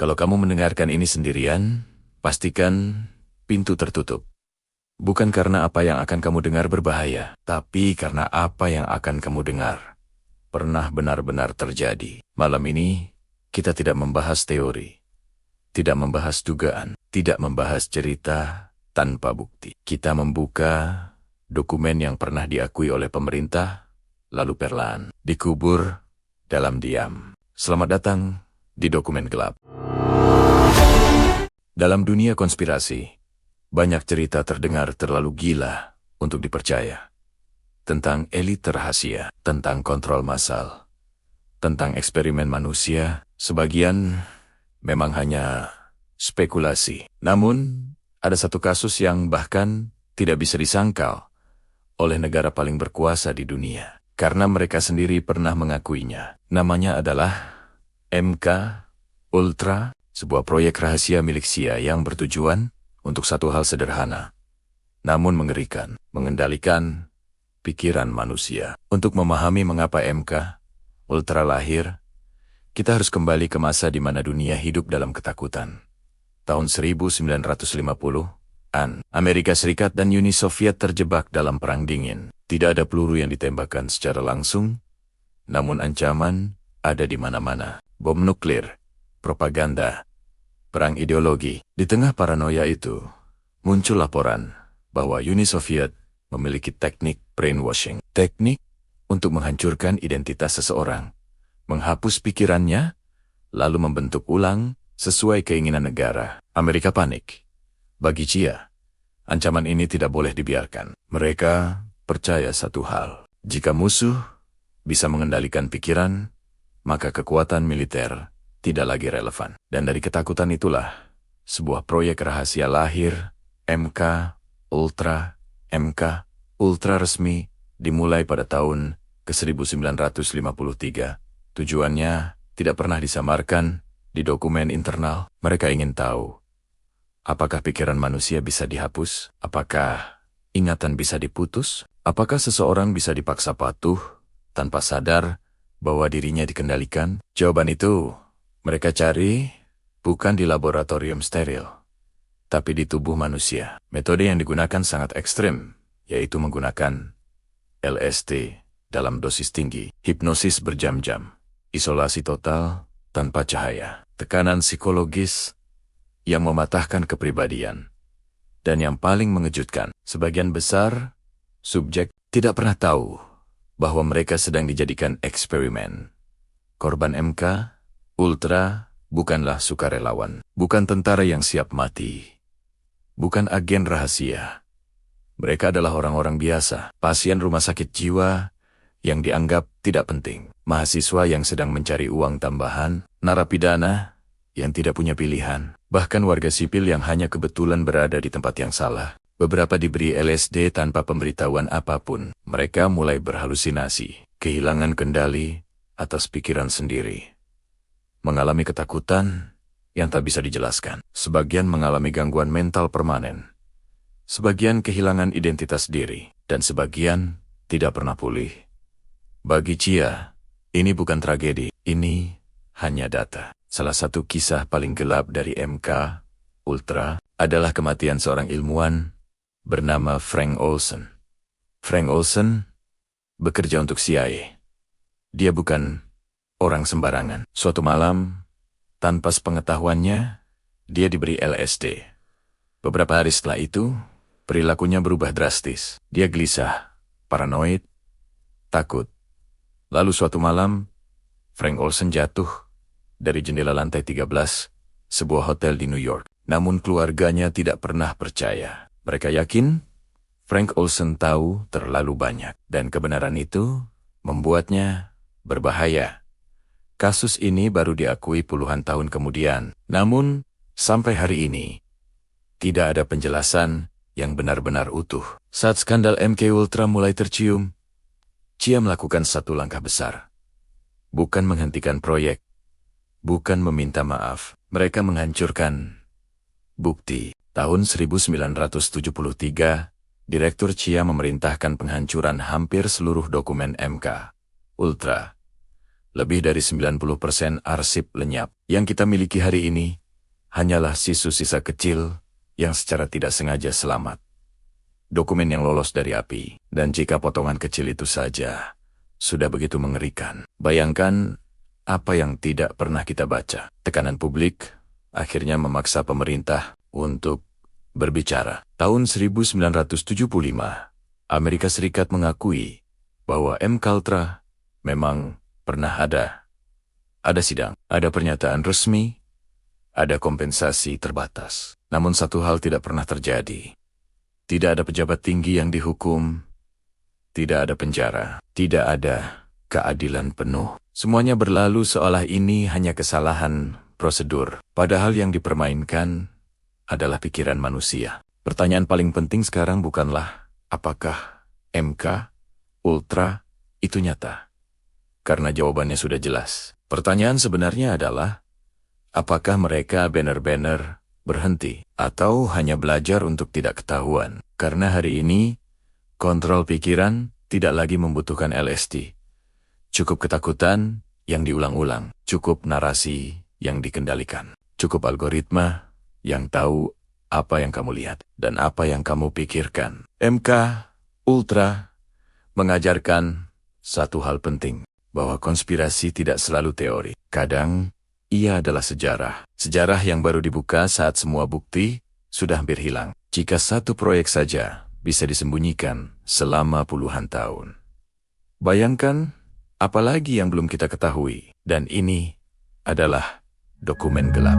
Kalau kamu mendengarkan ini sendirian, pastikan pintu tertutup. Bukan karena apa yang akan kamu dengar berbahaya, tapi karena apa yang akan kamu dengar pernah benar-benar terjadi. Malam ini, kita tidak membahas teori, tidak membahas dugaan, tidak membahas cerita tanpa bukti. Kita membuka dokumen yang pernah diakui oleh pemerintah, lalu perlahan dikubur dalam diam. Selamat datang di Dokumen Gelap. Dalam dunia konspirasi, banyak cerita terdengar terlalu gila untuk dipercaya. Tentang elit rahasia, tentang kontrol massal, tentang eksperimen manusia, sebagian memang hanya spekulasi. Namun, ada satu kasus yang bahkan tidak bisa disangkal oleh negara paling berkuasa di dunia, karena mereka sendiri pernah mengakuinya. Namanya adalah MK Ultra, sebuah proyek rahasia milik CIA yang bertujuan untuk satu hal sederhana, namun mengerikan, mengendalikan pikiran manusia. Untuk memahami mengapa MK Ultra lahir, kita harus kembali ke masa di mana dunia hidup dalam ketakutan. Tahun 1950-an, Amerika Serikat dan Uni Soviet terjebak dalam perang dingin. Tidak ada peluru yang ditembakkan secara langsung, namun ancaman ada di mana-mana. Bom nuklir, propaganda, perang ideologi. Di tengah paranoia itu, muncul laporan bahwa Uni Soviet memiliki teknik brainwashing. Teknik untuk menghancurkan identitas seseorang, menghapus pikirannya, lalu membentuk ulang sesuai keinginan negara. Amerika panik. Bagi CIA, ancaman ini tidak boleh dibiarkan. Mereka percaya satu hal. Jika musuh bisa mengendalikan pikiran, maka kekuatan militer tidak lagi relevan. Dan dari ketakutan itulah, sebuah proyek rahasia lahir, MK Ultra. MK Ultra resmi dimulai pada tahun ke-1953. Tujuannya tidak pernah disamarkan di dokumen internal. Mereka ingin tahu, apakah pikiran manusia bisa dihapus? Apakah ingatan bisa diputus? Apakah seseorang bisa dipaksa patuh tanpa sadar bahwa dirinya dikendalikan? Jawaban itu mereka cari bukan di laboratorium steril, tapi di tubuh manusia. Metode yang digunakan sangat ekstrim, yaitu menggunakan LSD dalam dosis tinggi, hipnosis berjam-jam, isolasi total tanpa cahaya, tekanan psikologis yang mematahkan kepribadian. Dan yang paling mengejutkan, sebagian besar subjek tidak pernah tahu bahwa mereka sedang dijadikan eksperimen. Korban MK Ultra bukanlah sukarelawan, bukan tentara yang siap mati, bukan agen rahasia. Mereka adalah orang-orang biasa, pasien rumah sakit jiwa yang dianggap tidak penting, mahasiswa yang sedang mencari uang tambahan, narapidana yang tidak punya pilihan, bahkan warga sipil yang hanya kebetulan berada di tempat yang salah. Beberapa diberi LSD tanpa pemberitahuan apapun. Mereka mulai berhalusinasi, kehilangan kendali atas pikiran sendiri, mengalami ketakutan yang tak bisa dijelaskan. Sebagian mengalami gangguan mental permanen, sebagian kehilangan identitas diri, dan sebagian tidak pernah pulih. Bagi CIA, ini bukan tragedi, ini hanya data. Salah satu kisah paling gelap dari MK Ultra adalah kematian seorang ilmuwan bernama Frank Olson. Frank Olson bekerja untuk CIA. Dia bukan orang sembarangan. Suatu malam, tanpa sepengetahuannya, dia diberi LSD. Beberapa hari setelah itu, perilakunya berubah drastis. Dia gelisah, paranoid, takut. Lalu suatu malam, Frank Olson jatuh dari jendela lantai 13 sebuah hotel di New York. Namun keluarganya tidak pernah percaya. Mereka yakin Frank Olson tahu terlalu banyak, dan kebenaran itu membuatnya berbahaya. Kasus ini baru diakui puluhan tahun kemudian. Namun, sampai hari ini, tidak ada penjelasan yang benar-benar utuh. Saat skandal MK Ultra mulai tercium, CIA melakukan satu langkah besar. Bukan menghentikan proyek, bukan meminta maaf. Mereka menghancurkan bukti. Tahun 1973, Direktur CIA memerintahkan penghancuran hampir seluruh dokumen MK Ultra. Lebih dari 90% arsip lenyap. Yang kita miliki hari ini hanyalah sisa kecil yang secara tidak sengaja selamat. Dokumen yang lolos dari api. Dan jika potongan kecil itu saja sudah begitu mengerikan. Bayangkan apa yang tidak pernah kita baca. Tekanan publik akhirnya memaksa pemerintah untuk berbicara. Tahun 1975, Amerika Serikat mengakui bahwa MKUltra memang pernah ada sidang, ada pernyataan resmi, ada kompensasi terbatas. Namun satu hal tidak pernah terjadi. Tidak ada pejabat tinggi yang dihukum, tidak ada penjara, tidak ada keadilan penuh. Semuanya berlalu seolah ini hanya kesalahan prosedur. Padahal yang dipermainkan adalah pikiran manusia. Pertanyaan paling penting sekarang bukanlah apakah MKUltra itu nyata. Karena jawabannya sudah jelas. Pertanyaan sebenarnya adalah, apakah mereka benar-benar berhenti atau hanya belajar untuk tidak ketahuan? Karena hari ini, kontrol pikiran tidak lagi membutuhkan LSD. Cukup ketakutan yang diulang-ulang. Cukup narasi yang dikendalikan. Cukup algoritma yang tahu apa yang kamu lihat dan apa yang kamu pikirkan. MKUltra mengajarkan satu hal penting. Bahwa konspirasi tidak selalu teori. Kadang, ia adalah sejarah. Sejarah yang baru dibuka saat semua bukti sudah hampir hilang. Jika satu proyek saja bisa disembunyikan selama puluhan tahun. Bayangkan, apalagi yang belum kita ketahui. Dan ini adalah dokumen gelap.